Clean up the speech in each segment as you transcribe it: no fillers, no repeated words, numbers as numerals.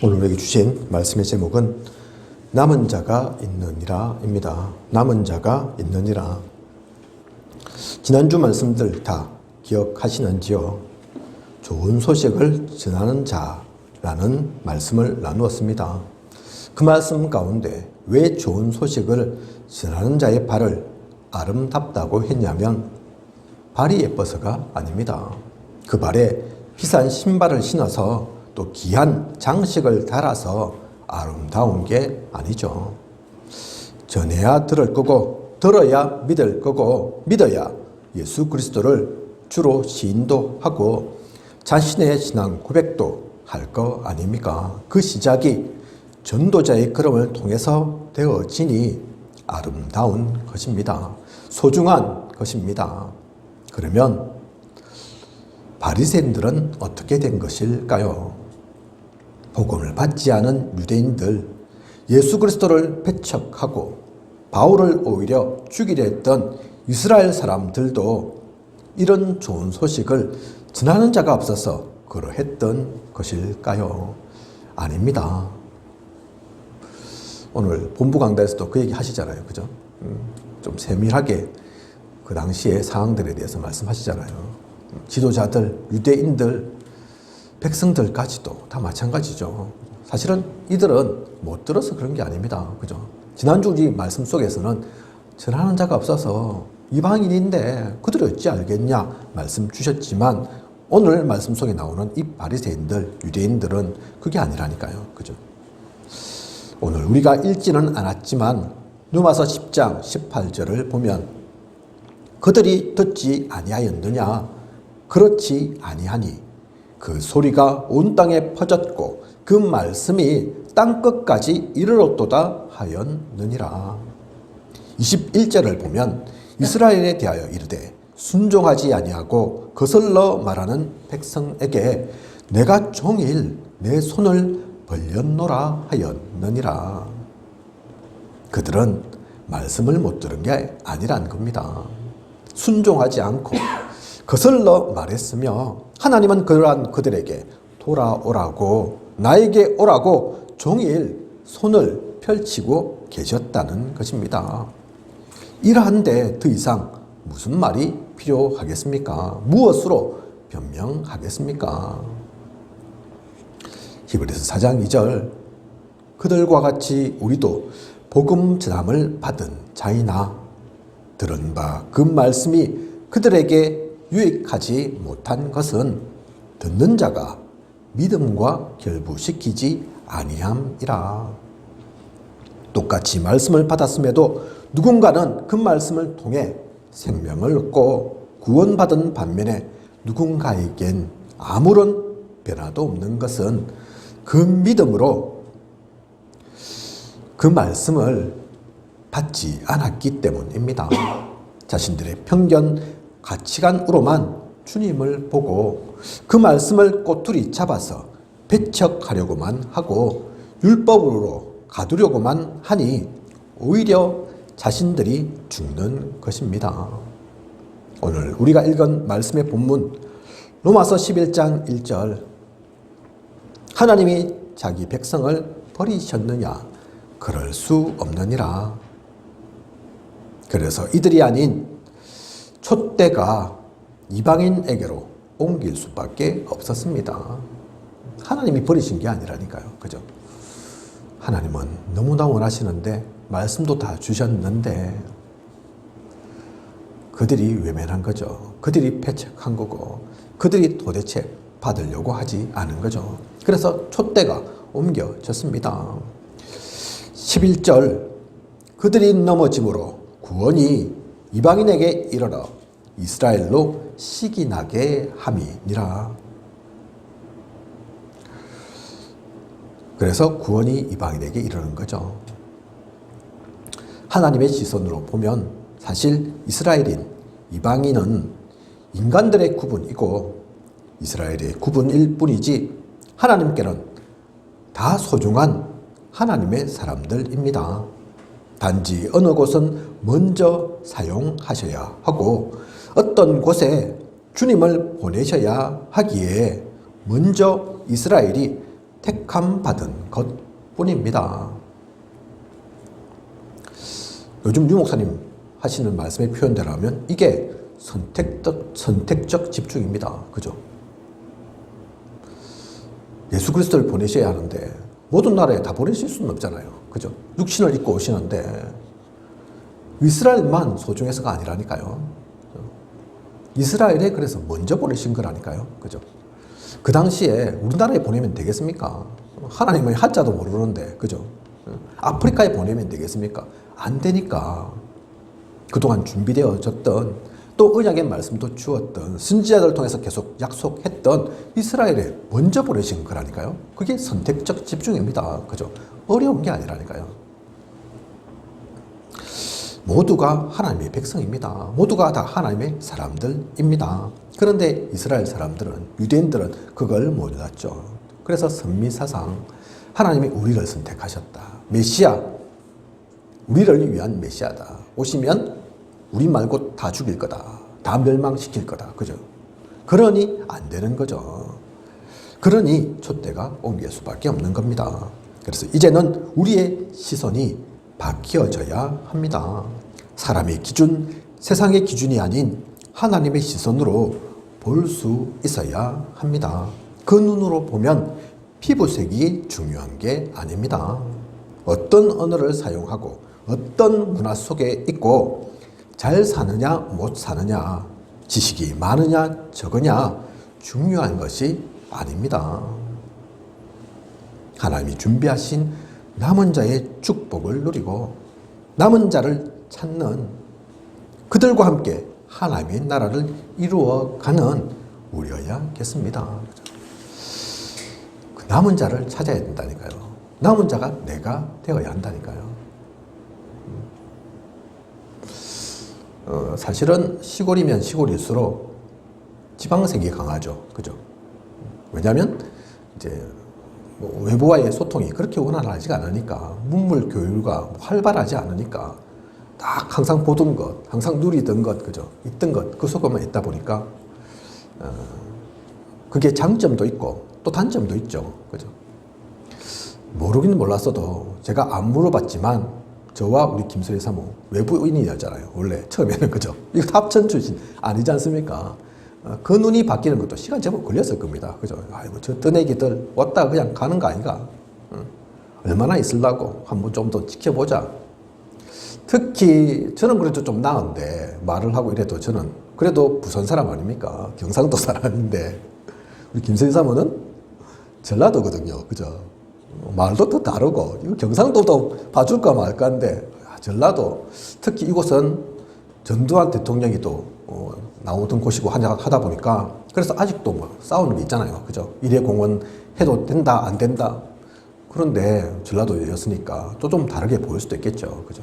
오늘 우리에게 주신 말씀의 제목은 남은 자가 있느니라 입니다. 남은 자가 있느니라. 지난주 말씀들 다 기억하시는지요? 좋은 소식을 전하는 자라는 말씀을 나누었습니다. 그 말씀 가운데 왜 좋은 소식을 전하는 자의 발을 아름답다고 했냐면 발이 예뻐서가 아닙니다. 그 발에 비싼 신발을 신어서 또 귀한 장식을 달아서 아름다운 게 아니죠. 전해야 들을 거고 들어야 믿을 거고 믿어야 예수 그리스도를 주로 시인도 하고 자신의 신앙 고백도 할 거 아닙니까? 그 시작이 전도자의 걸음을 통해서 되어지니 아름다운 것입니다. 소중한 것입니다. 그러면 바리새인들은 어떻게 된 것일까요? 복음을 받지 않은 유대인들, 예수 그리스도를 배척하고 바울을 오히려 죽이려 했던 이스라엘 사람들도 이런 좋은 소식을 전하는 자가 없어서 그러했던 것일까요? 아닙니다. 오늘 본부 강단에서도 그 얘기 하시잖아요. 그죠? 좀 세밀하게 그 당시의 상황들에 대해서 말씀하시잖아요. 지도자들, 유대인들, 백성들까지도 다 마찬가지죠. 사실은 이들은 못 들어서 그런 게 아닙니다. 그죠? 지난주 우리 말씀 속에서는 전하는 자가 없어서 이방인인데 그들이 어찌 알겠냐 말씀 주셨지만 오늘 말씀 속에 나오는 이 바리새인들, 유대인들은 그게 아니라니까요. 그죠? 오늘 우리가 읽지는 않았지만 누가서 10장 18절을 보면 그들이 듣지 아니하였느냐? 그렇지 아니하니 그 소리가 온 땅에 퍼졌고 그 말씀이 땅끝까지 이르렀도다 하였느니라. 21절을 보면 이스라엘에 대하여 이르되 순종하지 아니하고 거슬러 말하는 백성에게 내가 종일 내 손을 벌렸노라 하였느니라. 그들은 말씀을 못 들은 게 아니란 겁니다. 순종하지 않고 거슬러 말했으며 하나님은 그러한 그들에게 돌아오라고 나에게 오라고 종일 손을 펼치고 계셨다는 것입니다. 이러한데 더 이상 무슨 말이 필요하겠습니까? 무엇으로 변명하겠습니까? 히브리서 4장 2절 그들과 같이 우리도 복음 전함을 받은 자이나 들은 바 그 말씀이 그들에게 유익하지 못한 것은 듣는 자가 믿음과 결부시키지 아니함이라. 똑같이 말씀을 받았음에도 누군가는 그 말씀을 통해 생명을 얻고 구원받은 반면에 누군가에겐 아무런 변화도 없는 것은 그 믿음으로 그 말씀을 받지 않았기 때문입니다. 자신들의 편견, 가치관으로만 주님을 보고 그 말씀을 꼬투리 잡아서 배척하려고만 하고 율법으로 가두려고만 하니 오히려 자신들이 죽는 것입니다. 오늘 우리가 읽은 말씀의 본문 로마서 11장 1절 하나님이 자기 백성을 버리셨느냐? 그럴 수 없느니라. 그래서 이들이 아닌 촛대가 이방인에게로 옮길 수밖에 없었습니다. 하나님이 버리신 게 아니라니까요. 그죠? 하나님은 너무나 원하시는데 말씀도 다 주셨는데 그들이 외면한 거죠. 그들이 배척한 거고 그들이 도대체 받으려고 하지 않은 거죠. 그래서 촛대가 옮겨졌습니다. 11절 그들이 넘어짐으로 구원이 이방인에게 이르러 이스라엘로 시기나게 함이니라. 그래서 구원이 이방인에게 이르는 거죠. 하나님의 시선으로 보면 사실 이스라엘인, 이방인은 인간들의 구분이고 이스라엘의 구분일 뿐이지 하나님께는 다 소중한 하나님의 사람들입니다. 단지 어느 곳은 먼저 사용하셔야 하고 어떤 곳에 주님을 보내셔야 하기에 먼저 이스라엘이 택함 받은 것뿐입니다. 요즘 유 목사님 하시는 말씀의 표현대로 하면 이게 선택적 집중입니다. 그죠? 예수 그리스도를 보내셔야 하는데 모든 나라에 다 보내실 수는 없잖아요. 그죠? 육신을 입고 오시는데 이스라엘만 소중해서가 아니라니까요. 이스라엘에 그래서 먼저 보내신 거라니까요. 그죠? 그 당시에 우리나라에 보내면 되겠습니까? 하나님의 한자도 모르는데, 그죠? 아프리카에 보내면 되겠습니까? 안 되니까. 그동안 준비되어졌던 또 언약의 말씀도 주었던 선지자들 통해서 계속 약속했던 이스라엘에 먼저 보내신 거라니까요. 그게 선택적 집중입니다. 그죠? 어려운 게 아니라니까요. 모두가 하나님의 백성입니다. 모두가 다 하나님의 사람들입니다. 그런데 이스라엘 사람들은, 유대인들은 그걸 몰랐죠. 그래서 선미사상 하나님이 우리를 선택하셨다. 메시아, 우리를 위한 메시아다. 오시면 우리 말고 다 죽일 거다. 다 멸망시킬 거다. 그죠? 그러니 안 되는 거죠. 그러니 촛대가 옮길 수밖에 없는 겁니다. 그래서 이제는 우리의 시선이 바뀌어져야 합니다. 사람의 기준, 세상의 기준이 아닌 하나님의 시선으로 볼 수 있어야 합니다. 그 눈으로 보면 피부색이 중요한 게 아닙니다. 어떤 언어를 사용하고 어떤 문화 속에 있고 잘 사느냐 못 사느냐, 지식이 많으냐 적으냐 중요한 것이 아닙니다. 하나님이 준비하신 남은 자의 축복을 누리고 남은 자를 찾는 그들과 함께 하나님의 나라를 이루어가는 우리여야겠습니다. 그 남은 자를 찾아야 된다니까요. 남은 자가 내가 되어야 한다니까요. 사실은 시골이면 시골일수록 지방색이 강하죠. 그죠? 왜냐하면 이제 외부와의 소통이 그렇게 원활하지가 않으니까, 문물 교류가 활발하지 않으니까 딱 항상 보던 것, 항상 누리던 것, 그죠? 있던 것, 그 속에만 있다 보니까 그게 장점도 있고 또 단점도 있죠. 그죠? 모르긴 몰랐어도 제가 안 물어봤지만 저와 우리 김서희 사모 외부인이었잖아요. 원래 처음에는. 그죠? 이거 합천 출신 아니지 않습니까? 그 눈이 바뀌는 것도 시간 제법 걸렸을 겁니다. 그죠? 아이고, 저 떠내기들 왔다 그냥 가는 거 아닌가? 얼마나 있으려고 한번 좀 더 지켜보자. 특히 저는 그래도 좀 나은데, 말을 하고 이래도 저는 그래도 부산 사람 아닙니까? 경상도 사람인데, 우리 김서희 사모는 전라도거든요. 그죠? 말도 또 다르고, 이거 경상도도 봐줄까 말까인데, 전라도, 특히 이곳은 전두환 대통령이 또 나오던 곳이고 하다 보니까, 그래서 아직도 뭐 싸우는 게 있잖아요. 그죠? 일회공원 해도 된다, 안 된다. 그런데 전라도였으니까 또 좀 다르게 보일 수도 있겠죠. 그죠?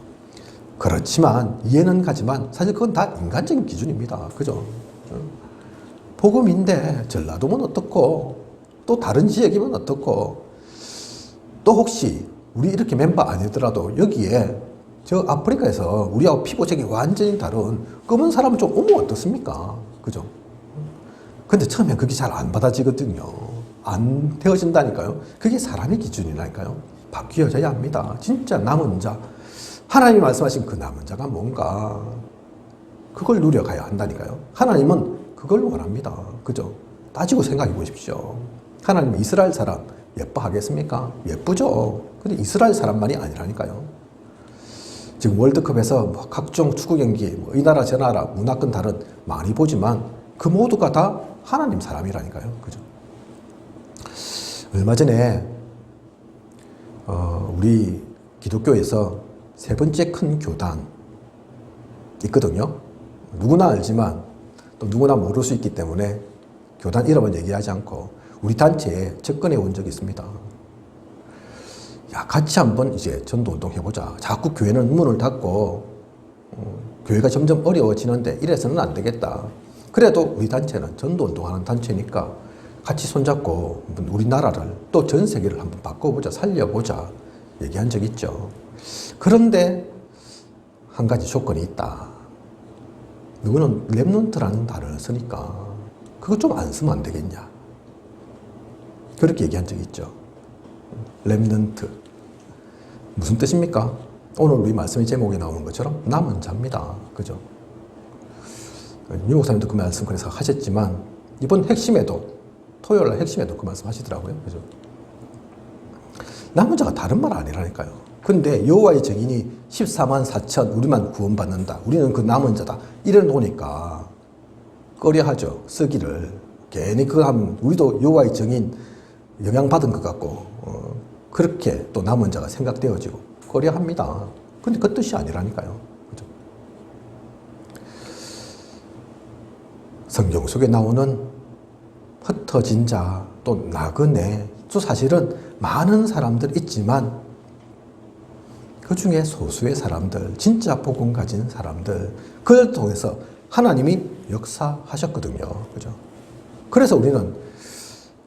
그렇지만, 이해는 가지만, 사실 그건 다 인간적인 기준입니다. 그죠? 복음인데, 전라도면 어떻고, 또 다른 지역이면 어떻고, 또 혹시 우리 이렇게 멤버 아니더라도 여기에 저 아프리카에서 우리하고 피부색이 완전히 다른 검은 사람은 좀 오면 어떻습니까? 그죠? 근데 처음엔 그게 잘 안 받아지거든요. 안 되어진다니까요. 그게 사람의 기준이라니까요. 바뀌어져야 합니다. 진짜 남은 자. 하나님이 말씀하신 그 남은 자가 뭔가, 그걸 누려가야 한다니까요. 하나님은 그걸 원합니다. 그죠? 따지고 생각해 보십시오. 하나님은 이스라엘 사람 예뻐하겠습니까? 예쁘죠. 근데 이스라엘 사람만이 아니라니까요. 지금 월드컵에서 뭐 각종 축구 경기, 뭐 이 나라 저 나라 문화권 다른 많이 보지만 그 모두가 다 하나님 사람이라니까요. 그죠? 얼마 전에 우리 기독교에서 세 번째 큰 교단 있거든요. 누구나 알지만 또 누구나 모를 수 있기 때문에 교단 이름은 얘기하지 않고 우리 단체에 접근해 온 적이 있습니다. 야, 같이 한번 이제 전도운동 해보자. 자꾸 교회는 문을 닫고 교회가 점점 어려워지는데 이래서는 안 되겠다. 그래도 우리 단체는 전도운동하는 단체니까 같이 손잡고 우리나라를 또 전 세계를 한번 바꿔보자, 살려보자 얘기한 적 있죠. 그런데 한 가지 조건이 있다. 누구는 랩넌트라는 단어를 쓰니까 그거 좀 안 쓰면 안 되겠냐. 그렇게 얘기한 적이 있죠. 렘넌트. 무슨 뜻입니까? 오늘 우리 말씀의 제목에 나오는 것처럼 남은 자입니다. 그죠? 유 목사님도 그 말씀 그래서 하셨지만, 이번 핵심에도, 토요일 날 핵심에도 그 말씀 하시더라고요. 그죠? 남은 자가 다른 말 아니라니까요. 근데 여호와의 증인이 14만 4천 우리만 구원받는다. 우리는 그 남은 자다. 이래 놓으니까 꺼려하죠. 쓰기를. 괜히 그거 하면 우리도 여호와의 증인 영향받은 것 같고, 그렇게 또 남은 자가 생각되어지고 꺼려합니다. 근데 그 뜻이 아니라니까요. 그죠? 성경 속에 나오는 흩어진 자, 또 나그네, 또 사실은 많은 사람들 있지만 그 중에 소수의 사람들, 진짜 복음 가진 사람들, 그걸 통해서 하나님이 역사하셨거든요. 그죠? 그래서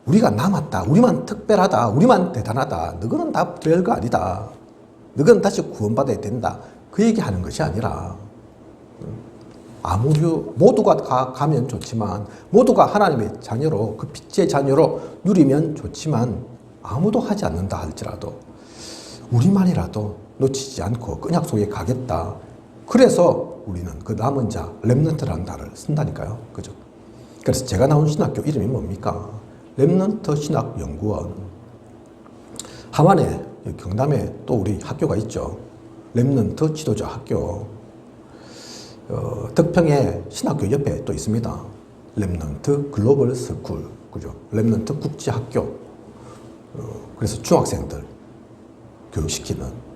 우리가 남았다, 우리만 특별하다, 우리만 대단하다, 너희는 다 별거 아니다, 너희는 다시 구원받아야 된다, 그 얘기하는 것이 아니라, 아무리 모두가 가면 좋지만, 모두가 하나님의 자녀로, 그 빛의 자녀로 누리면 좋지만, 아무도 하지 않는다 할지라도 우리만이라도 놓치지 않고 끈약 속에 가겠다. 그래서 우리는 그 남은 자, 렘넌트라는 단어를 쓴다니까요. 그죠? 그래서 제가 나온 신학교 이름이 뭡니까? 렘넌트 신학연구원. 하만에, 경남에 또 우리 학교가 있죠. 렘넌트 지도자 학교. 덕평에 신학교 옆에 또 있습니다. 렘넌트 글로벌 스쿨. 그죠? 렘넌트 국제학교. 그래서 중학생들 교육시키는.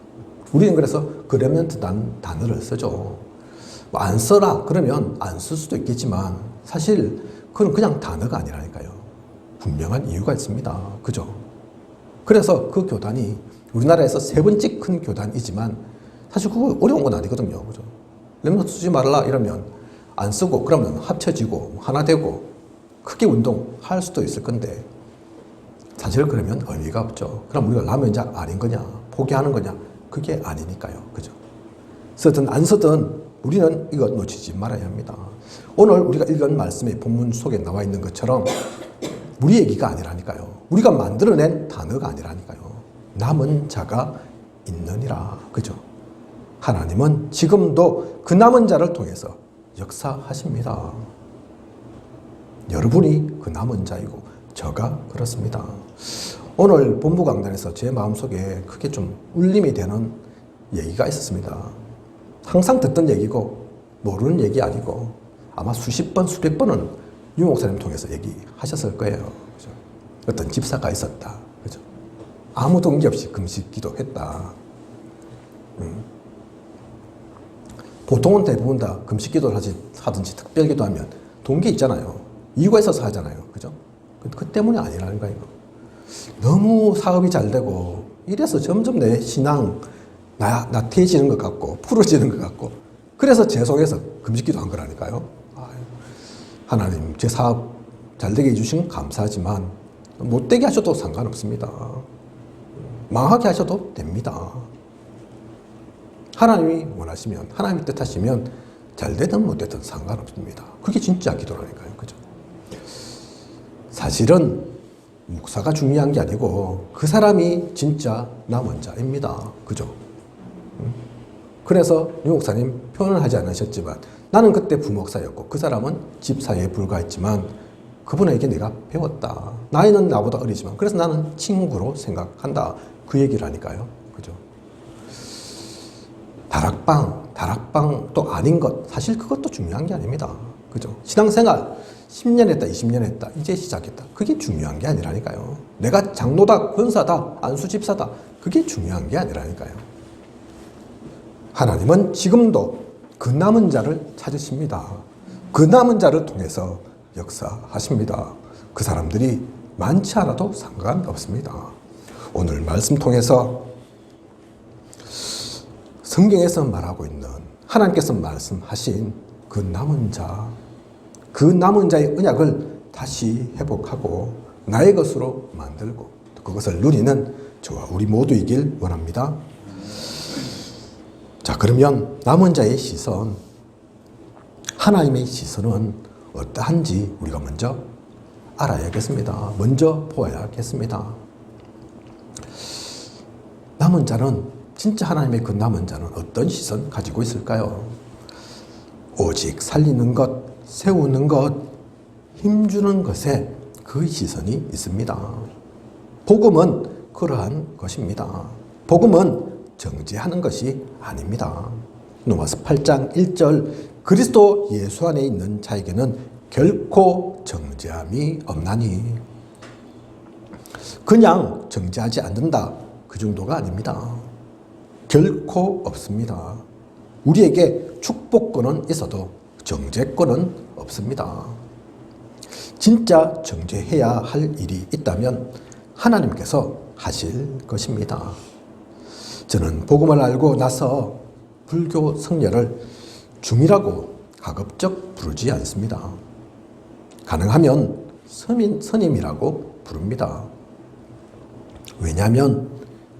우리는 그래서 그 렘넌트라는 단어를 쓰죠. 뭐 안 써라 그러면 안 쓸 수도 있겠지만, 사실 그건 그냥 단어가 아니라니까요. 분명한 이유가 있습니다. 그죠? 그래서 그 교단이 우리나라에서 세 번째 큰 교단이지만, 사실 그거 어려운 건 아니거든요. 그죠? 렘넌트 쓰지 말라 이러면 안 쓰고, 그러면 합쳐지고 하나 되고 크게 운동할 수도 있을 건데, 사실 그러면 의미가 없죠. 그럼 우리가 남은자 아닌 거냐, 포기하는 거냐, 그게 아니니까요. 그죠? 쓰든 안 쓰든 우리는 이거 놓치지 말아야 합니다. 오늘 우리가 읽은 말씀의 본문 속에 나와 있는 것처럼 우리 얘기가 아니라니까요. 우리가 만들어낸 단어가 아니라니까요. 남은 자가 있느니라. 그죠? 하나님은 지금도 그 남은 자를 통해서 역사하십니다. 여러분이 그 남은 자이고 저가 그렇습니다. 오늘 본부 강단에서 제 마음속에 크게 좀 울림이 되는 얘기가 있었습니다. 항상 듣던 얘기고 모르는 얘기 아니고 아마 수십 번, 수백 번은 유 목사님 통해서 얘기하셨을 거예요. 그죠? 어떤 집사가 있었다. 그죠? 아무 동기 없이 금식 기도했다. 보통은 대부분 다 금식 기도를 하든지 특별 기도하면 동기 있잖아요. 이유가 있어서 하잖아요. 그죠? 그 때문이 아니라는 거예요. 너무 사업이 잘 되고 이래서 점점 내 신앙 나태해지는 것 같고 풀어지는 것 같고, 그래서 죄송해서 금식기도 한 거라니까요. 하나님, 제 사업 잘 되게 해주시면 감사하지만 못되게 하셔도 상관없습니다. 망하게 하셔도 됩니다. 하나님이 원하시면, 하나님이 뜻하시면 잘 되든 못 되든 상관없습니다. 그게 진짜 기도라니까요. 그죠? 사실은 목사가 중요한 게 아니고 그 사람이 진짜 남은 자입니다. 그죠? 그래서 유 목사님 표현을 하지 않으셨지만, 나는 그때 부목사였고 그 사람은 집사에 불과했지만 그분에게 내가 배웠다. 나이는 나보다 어리지만 그래서 나는 친구로 생각한다. 그 얘기라니까요. 그죠? 다락방도 아닌 것, 사실 그것도 중요한 게 아닙니다. 그죠? 신앙생활 10년 했다, 20년 했다, 이제 시작했다, 그게 중요한 게 아니라니까요. 내가 장로다, 권사다, 안수집사다, 그게 중요한 게 아니라니까요. 하나님은 지금도 그 남은 자를 찾으십니다. 그 남은 자를 통해서 역사하십니다. 그 사람들이 많지 않아도 상관없습니다. 오늘 말씀 통해서 성경에서 말하고 있는, 하나님께서 말씀하신 그 남은 자, 그 남은 자의 언약을 다시 회복하고 나의 것으로 만들고 그것을 누리는 저와 우리 모두이길 원합니다. 자, 그러면 남은 자의 시선, 하나님의 시선은 어떠한지 우리가 먼저 알아야겠습니다. 먼저 보아야겠습니다. 남은 자는, 진짜 하나님의 그 남은 자는 어떤 시선 가지고 있을까요? 오직 살리는 것, 세우는 것, 힘주는 것에 그 시선이 있습니다. 복음은 그러한 것입니다. 복음은 정죄하는 것이 아닙니다. 로마서 8장 1절, 그리스도 예수 안에 있는 자에게는 결코 정죄함이 없나니. 그냥 정죄하지 않는다, 그 정도가 아닙니다. 결코 없습니다. 우리에게 축복권은 있어도 정죄권은 없습니다. 진짜 정죄해야 할 일이 있다면 하나님께서 하실 것입니다. 저는 복음을 알고 나서 불교 성녀를 중이라고 가급적 부르지 않습니다. 가능하면 스님이라고 부릅니다. 왜냐하면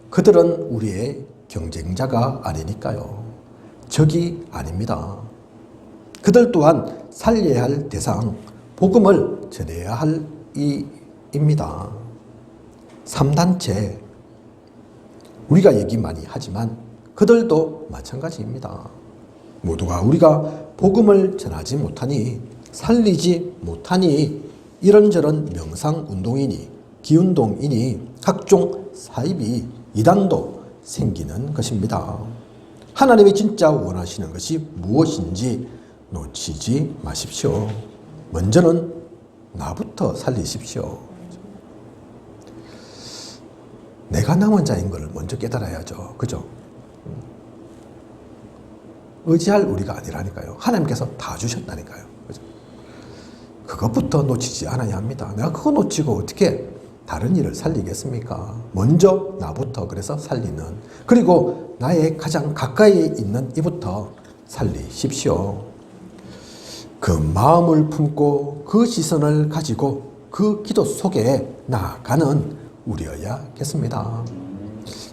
그들은 우리의 경쟁자가 아니니까요. 적이 아닙니다. 그들 또한 살려야 할 대상, 복음을 전해야 할 이입니다. 3단체, 우리가 얘기 많이 하지만 그들도 마찬가지입니다. 모두가 우리가 복음을 전하지 못하니, 살리지 못하니 이런저런 명상운동이니 기운동이니 각종 사입이, 이단도 생기는 것입니다. 하나님이 진짜 원하시는 것이 무엇인지 놓치지 마십시오. 먼저는 나부터 살리십시오. 내가 남은 자인 걸 먼저 깨달아야죠. 그죠? 의지할 우리가 아니라니까요. 하나님께서 다 주셨다니까요. 그죠? 그것부터 놓치지 않아야 합니다. 내가 그거 놓치고 어떻게 다른 일을 살리겠습니까? 먼저 나부터 그래서 살리는, 그리고 나의 가장 가까이에 있는 이부터 살리십시오. 그 마음을 품고 그 시선을 가지고 그 기도 속에 나아가는 우리여야겠습니다.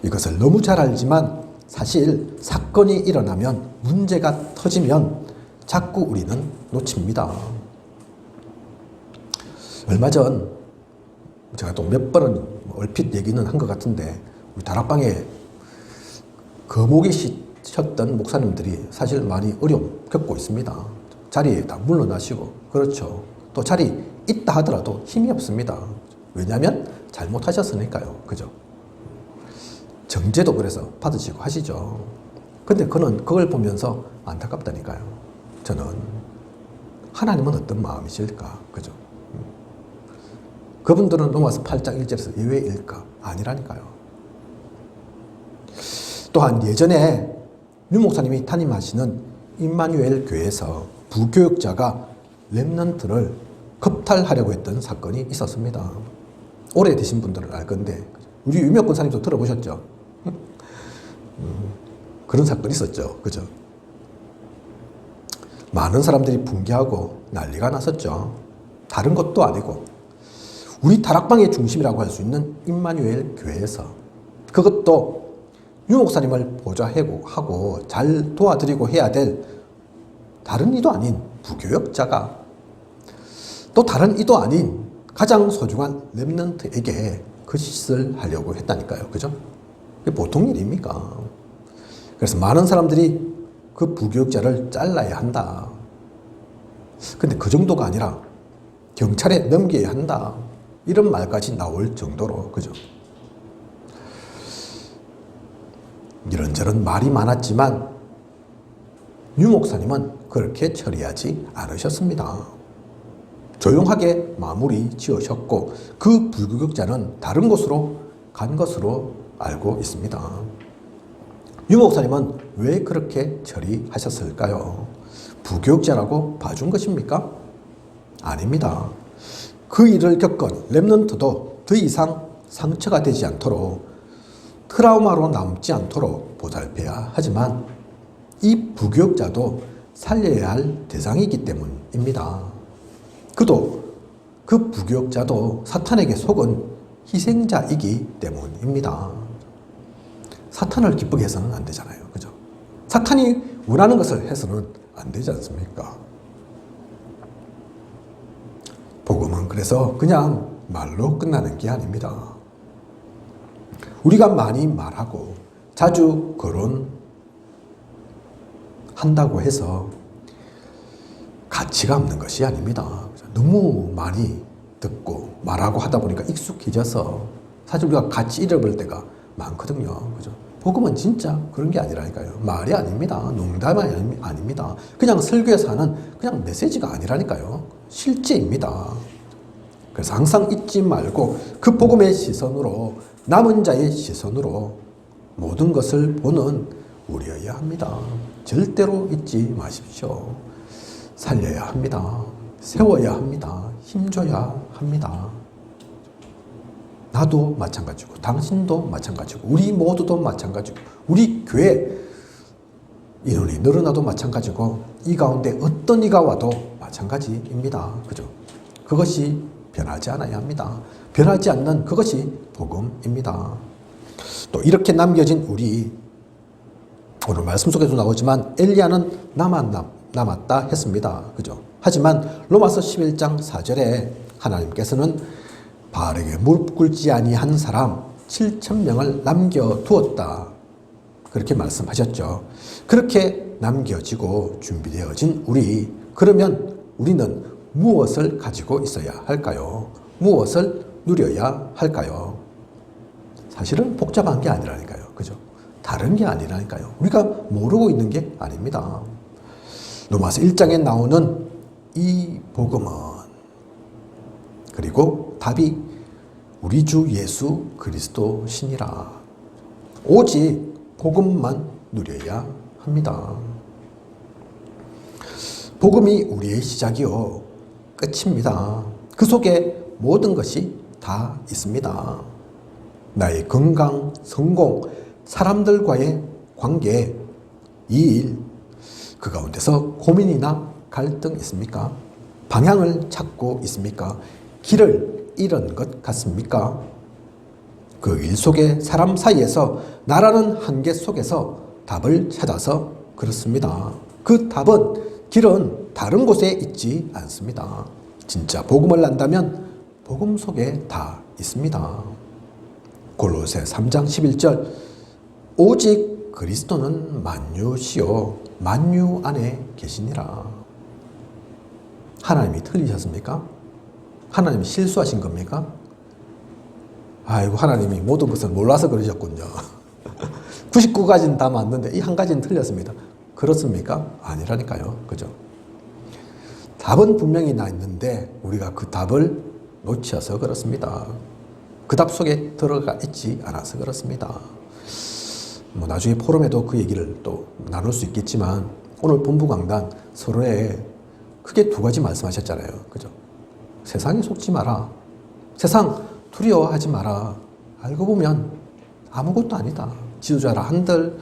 이것을 너무 잘 알지만 사실 사건이 일어나면, 문제가 터지면 자꾸 우리는 놓칩니다. 얼마 전 제가 또 몇 번은 얼핏 얘기는 한 것 같은데, 우리 다락방에 거목이 셨던 목사님들이 사실 많이 어려움 겪고 있습니다. 자리에 다 물러나시고, 그렇죠. 또 자리 있다 하더라도 힘이 없습니다. 왜냐하면 잘못하셨으니까요. 그죠? 정죄도 그래서 받으시고 하시죠. 근데 그는 그걸 보면서 안타깝다니까요. 저는 하나님은 어떤 마음이실까? 그죠? 그분들은 로마서 8장 1절에서 예외일까? 아니라니까요. 또한 예전에 류 목사님이 담임하시는 임마누엘 교회에서 부교육자가 렘넌트를 겁탈하려고 했던 사건이 있었습니다. 오래되신 분들은 알 건데, 우리 유명 권사님도 들어보셨죠? 그런 사건이 있었죠. 그죠? 많은 사람들이 붕괴하고 난리가 났었죠. 다른 것도 아니고 우리 다락방의 중심이라고 할 수 있는 임마누엘 교회에서, 그것도 유 목사님을 보좌하고 잘 도와드리고 해야 될 다른 이도 아닌 부교역자가 또 다른 이도 아닌 가장 소중한 렘넌트에게 그 짓을 하려고 했다니까요. 그죠? 이게 보통 일입니까? 그래서 많은 사람들이 그 부교역자를 잘라야 한다. 근데 그 정도가 아니라 경찰에 넘겨야 한다. 이런 말까지 나올 정도로, 그죠? 이런저런 말이 많았지만 유 목사님은 그렇게 처리하지 않으셨습니다. 조용하게 마무리 지으셨고, 그 불구역자는 다른 곳으로 간 것으로 알고 있습니다. 유 목사님은 왜 그렇게 처리하셨을까요? 부교역자라고 봐준 것입니까? 아닙니다. 그 일을 겪은 렘넌트도 더 이상 상처가 되지 않도록, 트라우마로 남지 않도록 보살펴야 하지만 이 부교역자도 살려야 할 대상이기 때문입니다. 그도 그 부교역자도 사탄에게 속은 희생자이기 때문입니다. 사탄을 기쁘게 해서는 안 되잖아요. 그죠? 사탄이 원하는 것을 해서는 안 되지 않습니까? 복음은 그래서 그냥 말로 끝나는 게 아닙니다. 우리가 많이 말하고 자주 거론한다고 해서 가치가 없는 것이 아닙니다. 너무 많이 듣고 말하고 하다 보니까 익숙해져서 사실 우리가 가치 잃어버릴 때가 많거든요. 그죠? 복음은 진짜 그런 게 아니라니까요. 말이 아닙니다. 농담이 아닙니다. 그냥 설교에서 하는 그냥 메시지가 아니라니까요. 실제입니다. 그래서 항상 잊지 말고 그 복음의 시선으로, 남은 자의 시선으로 모든 것을 보는 우리여야 합니다. 절대로 잊지 마십시오. 살려야 합니다. 세워야 합니다. 힘줘야 합니다. 나도 마찬가지고 당신도 마찬가지고 우리 모두도 마찬가지고 우리 교회 인원이 늘어나도 마찬가지고 이 가운데 어떤 이가 와도 마찬가지입니다. 그죠? 그것이 변하지 않아야 합니다. 변하지 않는 그것이 복음입니다. 또 이렇게 남겨진 우리, 오늘 말씀 속에도 나오지만 엘리야는 남았다 했습니다. 그죠? 하지만 로마서 11장 4절에 하나님께서는 바알에게 무릎 꿇지 아니한 사람 7,000명을 남겨두었다. 그렇게 말씀하셨죠. 그렇게 남겨지고 준비되어진 우리, 그러면 우리는 무엇을 가지고 있어야 할까요? 무엇을 누려야 할까요? 사실은 복잡한 게 아니라니까요. 그죠? 다른 게 아니라니까요. 우리가 모르고 있는 게 아닙니다. 로마서 1장에 나오는 이 복음은, 그리고 답이 우리 주 예수 그리스도 신이라. 오직 복음만 누려야 합니다. 복음이 우리의 시작이요 끝입니다. 그 속에 모든 것이 다 있습니다. 나의 건강, 성공, 사람들과의 관계, 일, 그 가운데서 고민이나 갈등 있습니까? 방향을 찾고 있습니까? 길을 잃은 것 같습니까? 그 일 속에 사람 사이에서 나라는 한계 속에서 답을 찾아서 그렇습니다. 그 답은, 길은 다른 곳에 있지 않습니다. 진짜 복음을 안다면 복음 속에 다 있습니다. 골로새 3장 11절 오직 그리스도는 만유시요 만유 안에 계시니라. 하나님이 틀리셨습니까? 하나님이 실수하신 겁니까? 아이고, 하나님이 모든 것을 몰라서 그러셨군요. 99가지는 다 맞는데 이 한 가지는 틀렸습니다. 그렇습니까? 아니라니까요. 그죠? 답은 분명히 나 있는데 우리가 그 답을 놓쳐서 그렇습니다. 그 답 속에 들어가 있지 않아서 그렇습니다. 나중에 포럼에도 그 얘기를 또 나눌 수 있겠지만 오늘 본부 강단 서론에 크게 두 가지 말씀하셨잖아요. 그죠? 세상에 속지 마라. 세상 두려워하지 마라. 알고 보면 아무것도 아니다. 지도자라 한들,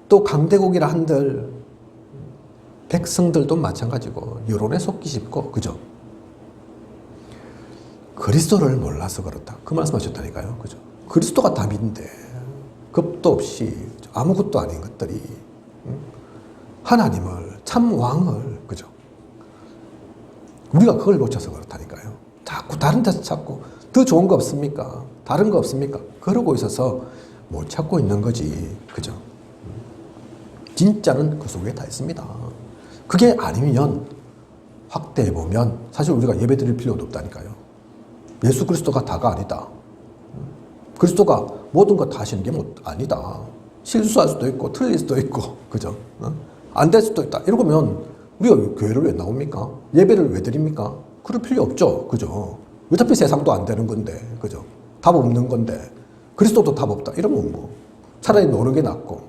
또 강대국이라 한들, 백성들도 마찬가지고 여론에 속기 쉽고, 그죠? 그리스도를 몰라서 그렇다. 그 말씀하셨다니까요. 그죠? 그리스도가 답인데 겁도 없이 아무것도 아닌 것들이 하나님을, 참 왕을, 그죠? 우리가 그걸 놓쳐서 그렇다니까요. 자꾸 다른 데서 찾고 더 좋은 거 없습니까? 다른 거 없습니까? 그러고 있어서 못 찾고 있는 거지. 그죠? 진짜는 그 속에 다 있습니다. 그게 아니면 확대해보면 사실 우리가 예배 드릴 필요도 없다니까요. 예수 그리스도가 다가 아니다. 그리스도가 모든 거 다 하시는 게 아니다. 실수할 수도 있고 틀릴 수도 있고, 그죠? 안 될 수도 있다. 이러면 우리가 교회를 왜 나옵니까? 예배를 왜 드립니까? 그럴 필요 없죠. 그죠? 어차피 세상도 안 되는 건데, 그죠? 답 없는 건데, 그리스도도 답 없다. 이러면 차라리 노는 게 낫고.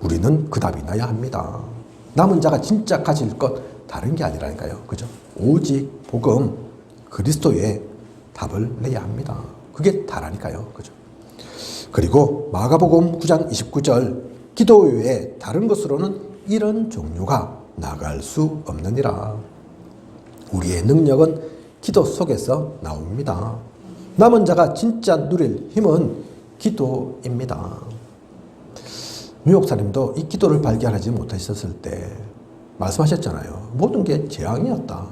우리는 그 답이 나야 합니다. 남은 자가 진짜 가질 것 다른 게 아니라니까요. 그죠? 오직 복음, 그리스도의 답을 내야 합니다. 그게 다라니까요. 그죠? 그리고 마가복음 9장 29절 기도 외에 다른 것으로는 이런 종류가 나갈 수 없느니라. 우리의 능력은 기도 속에서 나옵니다. 남은 자가 진짜 누릴 힘은 기도입니다. 뉴욕사님도 이 기도를 발견하지 못하셨을 때 말씀하셨잖아요. 모든 게 재앙이었다.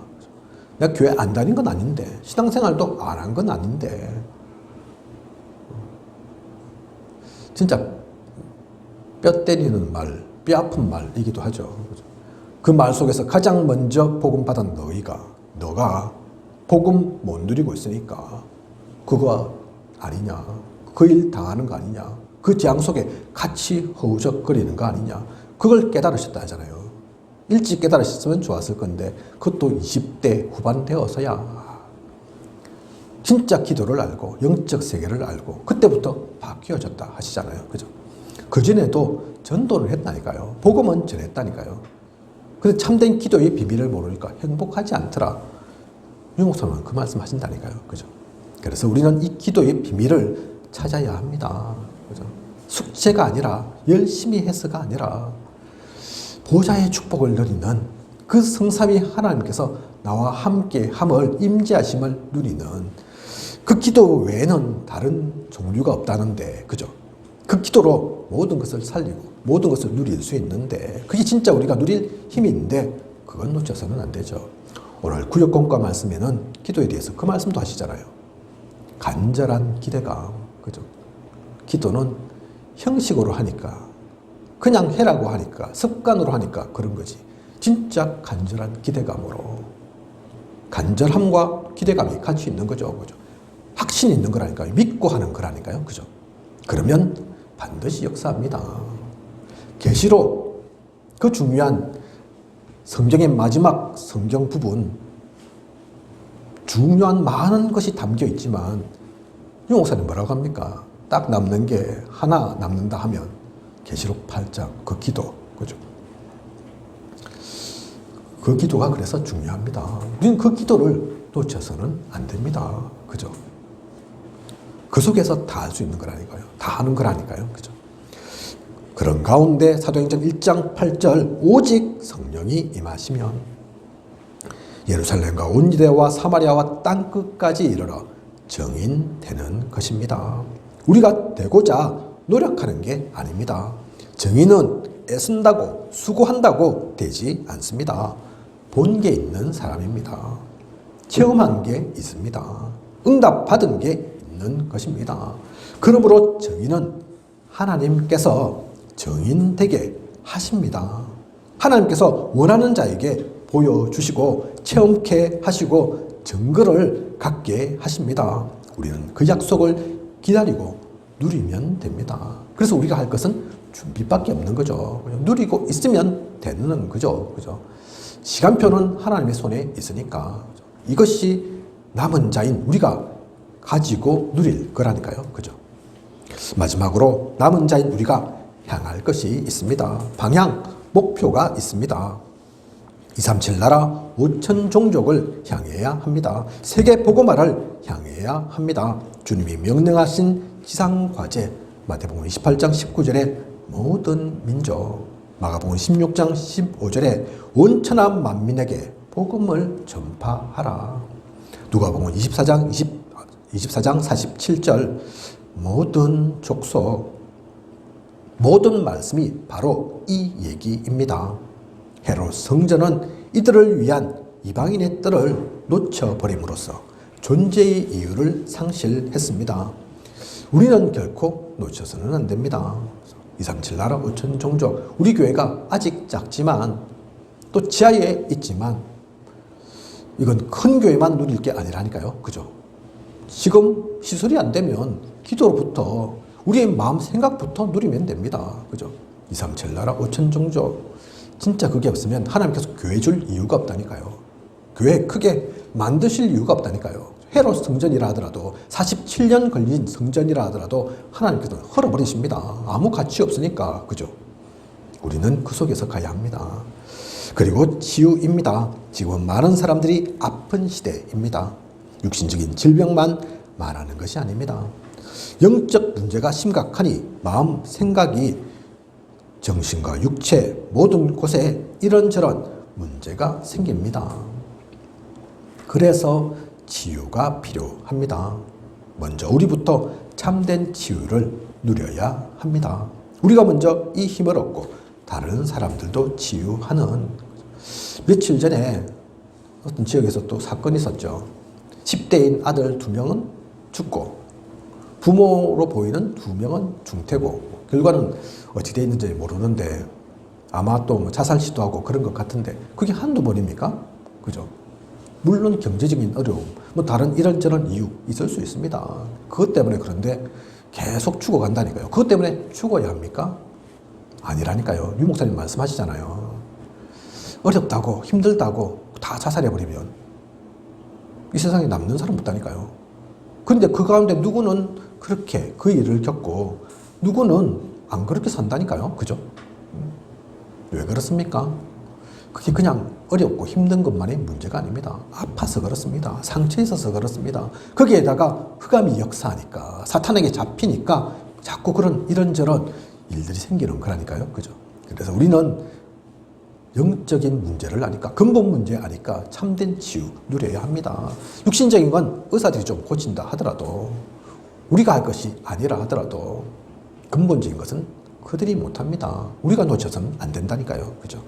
내가 교회 안 다닌 건 아닌데, 신앙생활도 안 한 건 아닌데, 진짜 뼈 때리는 말, 뼈 아픈 말이기도 하죠. 그 말 속에서 가장 먼저 복음 받은 너가 복음 못 누리고 있으니까 그거 아니냐, 그 일 당하는 거 아니냐, 그 재앙 속에 같이 허우적거리는 거 아니냐, 그걸 깨달으셨다 하잖아요. 일찍 깨달으셨으면 좋았을 건데 그것도 20대 후반 되어서야 진짜 기도를 알고 영적 세계를 알고 그때부터 바뀌어졌다 하시잖아요. 그죠? 그전에도 전도를 했다니까요. 복음은 전했다니까요. 근데 참된 기도의 비밀을 모르니까 행복하지 않더라. 유목사님은 그 말씀 하신다니까요. 그죠? 그래서 우리는 이 기도의 비밀을 찾아야 합니다. 그죠? 숙제가 아니라 열심히 해서가 아니라 보좌의 축복을 누리는 그 성삼위 하나님께서 나와 함께 함을 임재하심을 누리는 그 기도 외에는 다른 종류가 없다는데, 그죠? 그 기도로 모든 것을 살리고 모든 것을 누릴 수 있는데 그게 진짜 우리가 누릴 힘인데 그건 놓쳐서는 안 되죠. 오늘 구역공과 말씀에는 기도에 대해서 그 말씀도 하시잖아요. 간절한 기대감, 그죠? 기도는 형식으로 하니까 그냥 해라고 하니까 습관으로 하니까 그런 거지. 진짜 간절한 기대감으로 간절함과 기대감이 같이 있는 거죠. 그죠? 확신이 있는 거라니까요. 믿고 하는 거라니까요. 그죠? 그러면 반드시 역사합니다. 계시록 그 중요한 성경의 마지막 성경 부분 중요한 많은 것이 담겨 있지만 유 목사님 뭐라고 합니까? 딱 남는 게 하나 남는다 하면 계시록 8장 그 기도, 그죠? 그 기도가 그래서 중요합니다. 우리는 그 기도를 놓쳐서는 안 됩니다. 그죠? 그 속에서 다 할 수 있는 거라니까요. 다 하는 거라니까요. 그죠? 그런 가운데 사도행전 1장 8절 오직 성령이 임하시면 예루살렘과 온 유대와 사마리아와 땅끝까지 이르러 정인되는 것입니다. 우리가 되고자 노력하는 게 아닙니다. 정인은 애쓴다고 수고한다고 되지 않습니다. 본 게 있는 사람입니다. 체험한 게 있습니다. 응답 받은 게 있는 것입니다. 그러므로 정인은 하나님께서 정인되게 하십니다. 하나님께서 원하는 자에게 보여주시고 체험케 하시고 증거를 갖게 하십니다. 우리는 그 약속을 기다리고 누리면 됩니다. 그래서 우리가 할 것은 준비밖에 없는 거죠. 누리고 있으면 되는 거죠. 그죠? 시간표는 하나님의 손에 있으니까 이것이 남은 자인 우리가 가지고 누릴 거라니까요. 그죠? 마지막으로 남은 자인 우리가 향할 것이 있습니다. 방향, 목표가 있습니다. 237 나라 5천 종족을 향해야 합니다. 세계 복음화를 향해야 합니다. 주님이 명령하신 지상과제 마태복음 28장 19절에 모든 민족, 마가복음 16장 15절에 온천한 만민에게 복음을 전파하라. 누가복음 24장 47절 모든 족속, 모든 말씀이 바로 이 얘기입니다. 헤롯 성전은 이들을 위한 이방인의 뜰을 놓쳐버림으로써 존재의 이유를 상실했습니다. 우리는 결코 놓쳐서는 안 됩니다. 237 나라 5천 종족, 우리 교회가 아직 작지만 또 지하에 있지만 이건 큰 교회만 누릴 게 아니라니까요. 그죠? 지금 시설이 안 되면 기도로부터 우리의 마음 생각부터 누리면 됩니다. 그죠? 237 나라 5천 종족, 진짜 그게 없으면 하나님께서 교회 줄 이유가 없다니까요. 교회 크게 만드실 이유가 없다니까요. 헤롯 성전이라 하더라도 47년 걸린 성전이라 하더라도 하나님께서 헐어버리십니다. 아무 가치 없으니까. 그죠? 우리는 그 속에서 가야 합니다. 그리고 치유입니다. 지금은 많은 사람들이 아픈 시대입니다. 육신적인 질병만 말하는 것이 아닙니다. 영적 문제가 심각하니 마음, 생각이 정신과 육체 모든 곳에 이런저런 문제가 생깁니다. 그래서 치유가 필요합니다. 먼저 우리부터 참된 치유를 누려야 합니다. 우리가 먼저 이 힘을 얻고 다른 사람들도 치유하는. 며칠 전에 어떤 지역에서 또 사건이 있었죠. 10대인 아들 2명은 죽고 부모로 보이는 2명은 중태고 결과는 어찌 돼 있는지 모르는데 아마 또뭐 자살 시도하고 그런 것 같은데 그게 한두 번입니까? 그죠? 물론 경제적인 어려움, 뭐 다른 이런저런 이유 있을 수 있습니다. 그것 때문에 그런데 계속 죽어간다니까요. 그것 때문에 죽어야 합니까? 아니라니까요. 유 목사님 말씀하시잖아요. 어렵다고 힘들다고 다 자살해버리면 이 세상에 남는 사람 없다니까요. 근데 그 가운데 누구는 그렇게 그 일을 겪고 누구는 안 그렇게 산다니까요. 그죠? 왜 그렇습니까? 그게 그냥 어렵고 힘든 것만이 문제가 아닙니다. 아파서 그렇습니다. 상처 있어서 그렇습니다. 거기에다가 흑암이 역사하니까 사탄에게 잡히니까 자꾸 그런 이런저런 일들이 생기는 거라니까요. 그죠? 그래서 우리는 영적인 문제를 아니까 근본 문제 아니까 참된 치유 누려야 합니다. 육신적인 건 의사들이 좀 고친다 하더라도 우리가 할 것이 아니라 하더라도 근본적인 것은 그들이 못합니다. 우리가 놓쳐서는 안 된다니까요. 그죠?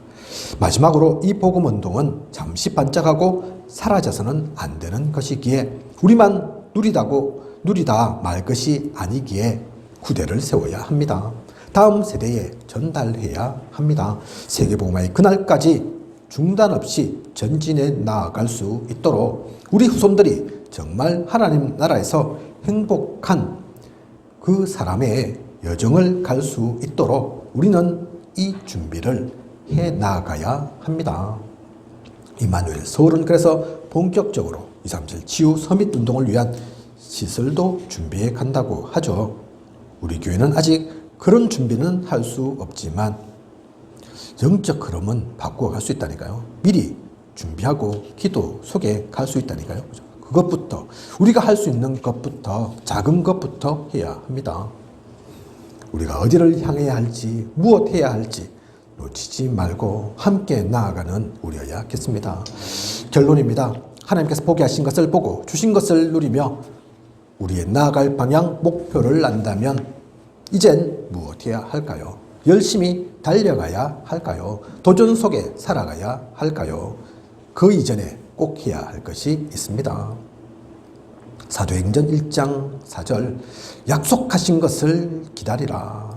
마지막으로 이 복음운동은 잠시 반짝하고 사라져서는 안 되는 것이기에 우리만 누리다 말 것이 아니기에 후대를 세워야 합니다. 다음 세대에 전달해야 합니다. 세계복음화의 그날까지 중단 없이 전진해 나아갈 수 있도록 우리 후손들이 정말 하나님 나라에서 행복한 그 사람의 여정을 갈 수 있도록 우리는 이 준비를 해 나가야 합니다. 임마누엘 서울은 그래서 본격적으로 237 치유 서밋 운동을 위한 시설도 준비해 간다고 하죠. 우리 교회는 아직 그런 준비는 할 수 없지만 영적 흐름은 바꾸어 갈 수 있다니까요. 미리 준비하고 기도 속에 갈 수 있다니까요. 그것부터 우리가 할 수 있는 것부터 작은 것부터 해야 합니다. 우리가 어디를 향해야 할지 무엇 해야 할지 놓치지 말고 함께 나아가는 우리여야겠습니다. 결론입니다. 하나님께서 보게 하신 것을 보고 주신 것을 누리며 우리의 나아갈 방향 목표를 안다면 이젠 무엇 해야 할까요? 열심히 달려가야 할까요? 도전 속에 살아가야 할까요? 그 이전에 꼭 해야 할 것이 있습니다. 사도행전 1장 4절 약속하신 것을 기다리라.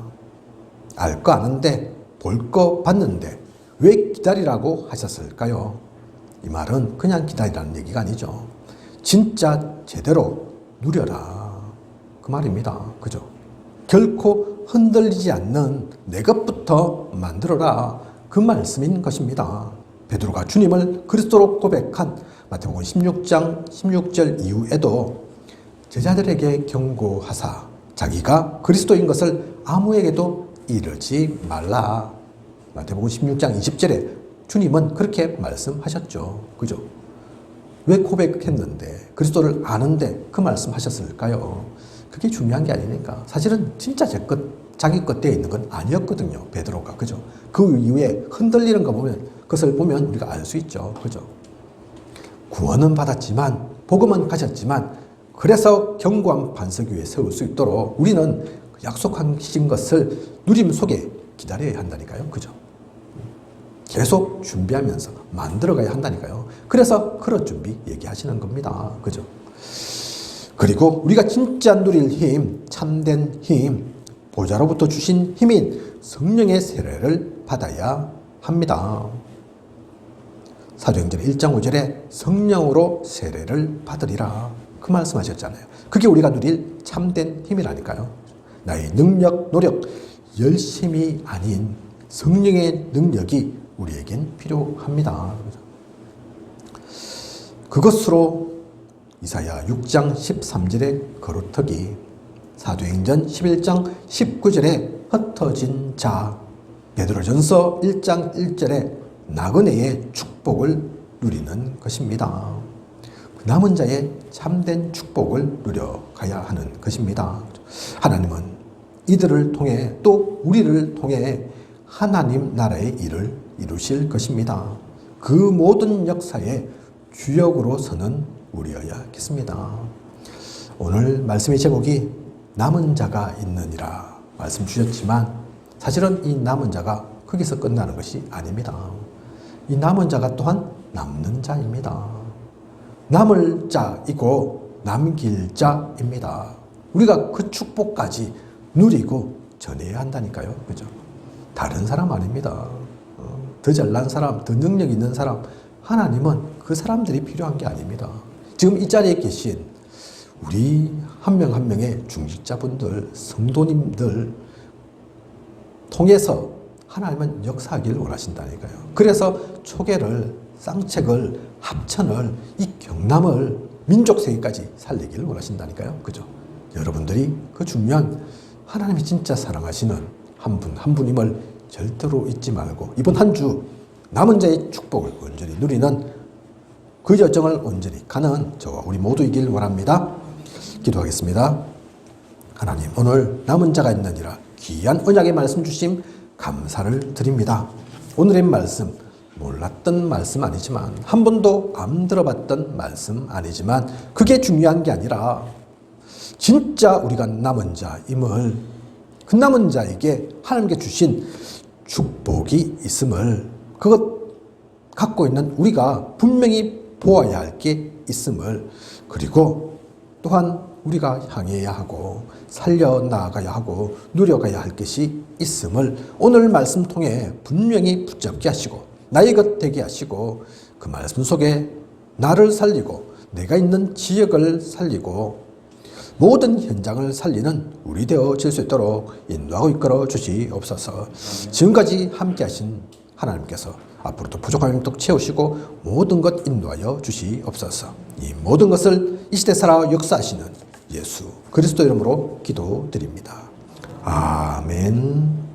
알 거 아는데 볼 거 봤는데 왜 기다리라고 하셨을까요? 이 말은 그냥 기다리라는 얘기가 아니죠. 진짜 제대로 누려라. 그 말입니다. 그죠? 결코 흔들리지 않는 내 것부터 만들어라. 그 말씀인 것입니다. 베드로가 주님을 그리스도로 고백한 마태복음 16장 16절 이후에도 제자들에게 경고하사 자기가 그리스도인 것을 아무에게도 이르지 말라. 마태복음 16장 20절에 주님은 그렇게 말씀하셨죠. 그죠? 왜 고백했는데 그리스도를 아는데 그 말씀하셨을까요? 그게 중요한 게 아니니까. 사실은 진짜 자기 것 되어 있는 건 아니었거든요. 베드로가. 그죠? 그 이후에 흔들리는 거 보면 그것을 보면 우리가 알 수 있죠. 그죠? 구원은 받았지만 복음은 가졌지만 그래서 견고한 반석 위에 세울 수 있도록 우리는 약속하신 것을 누림 속에 기다려야 한다니까요. 그죠? 계속 준비하면서 만들어가야 한다니까요. 그래서 그런 준비 얘기하시는 겁니다. 그죠? 그리고 우리가 진짜 누릴 힘, 참된 힘, 보좌로부터 주신 힘인 성령의 세례를 받아야 합니다. 사도행전 1장 5절에 성령으로 세례를 받으리라. 그 말씀하셨잖아요. 그게 우리가 누릴 참된 힘이라니까요. 나의 능력, 노력, 열심이 아닌 성령의 능력이 우리에겐 필요합니다. 그것으로 이사야 6장 13절의 거루터기, 사도행전 11장 19절에 흩어진 자, 베드로전서 1장 1절에 나그네의 축복을 누리는 것입니다. 남은 자의 참된 축복을 누려가야 하는 것입니다. 하나님은 이들을 통해 또 우리를 통해 하나님 나라의 일을 이루실 것입니다. 그 모든 역사의 주역으로 서는 우리여야겠습니다. 오늘 말씀의 제목이 남은 자가 있느니라 말씀 주셨지만 사실은 이 남은 자가 거기서 끝나는 것이 아닙니다. 이 남은 자가 또한 남는 자입니다. 남을 자이고 남길 자입니다. 우리가 그 축복까지 누리고 전해야 한다니까요. 그죠? 다른 사람 아닙니다. 더 잘난 사람, 더 능력 있는 사람, 하나님은 그 사람들이 필요한 게 아닙니다. 지금 이 자리에 계신 우리 한 명 한 명의 중직자분들, 성도님들 통해서 하나님은 역사하기를 원하신다니까요. 그래서 초계를, 쌍책을, 합천을, 이 경남을 민족세계까지 살리기를 원하신다니까요. 그죠? 여러분들이 그 중요한 하나님이 진짜 사랑하시는 한 분 한 분임을 절대로 잊지 말고 이번 한 주 남은 자의 축복을 온전히 누리는 그 여정을 온전히 가는 저와 우리 모두이길 원합니다. 기도하겠습니다. 하나님, 오늘 남은 자가 있느니라 귀한 언약의 말씀 주심 감사를 드립니다. 오늘의 말씀 몰랐던 말씀 아니지만 한 번도 안 들어봤던 말씀 아니지만 그게 중요한 게 아니라 진짜 우리가 남은 자임을, 그 남은 자에게 하나님께 주신 축복이 있음을, 그것 갖고 있는 우리가 분명히 보아야 할 게 있음을, 그리고 또한 우리가 향해야 하고 살려나가야 하고 누려가야 할 것이 있음을 오늘 말씀 통해 분명히 붙잡게 하시고 나의 것 되게 하시고 그 말씀 속에 나를 살리고 내가 있는 지역을 살리고 모든 현장을 살리는 우리 되어질 수 있도록 인도하고 이끌어 주시옵소서. 지금까지 함께 하신 하나님께서 앞으로도 부족한 영tok 채우시고 모든 것 인도하여 주시옵소서. 이 모든 것을 이 시대 살아 역사하시는 예수 그리스도 이름으로 기도드립니다. 아멘.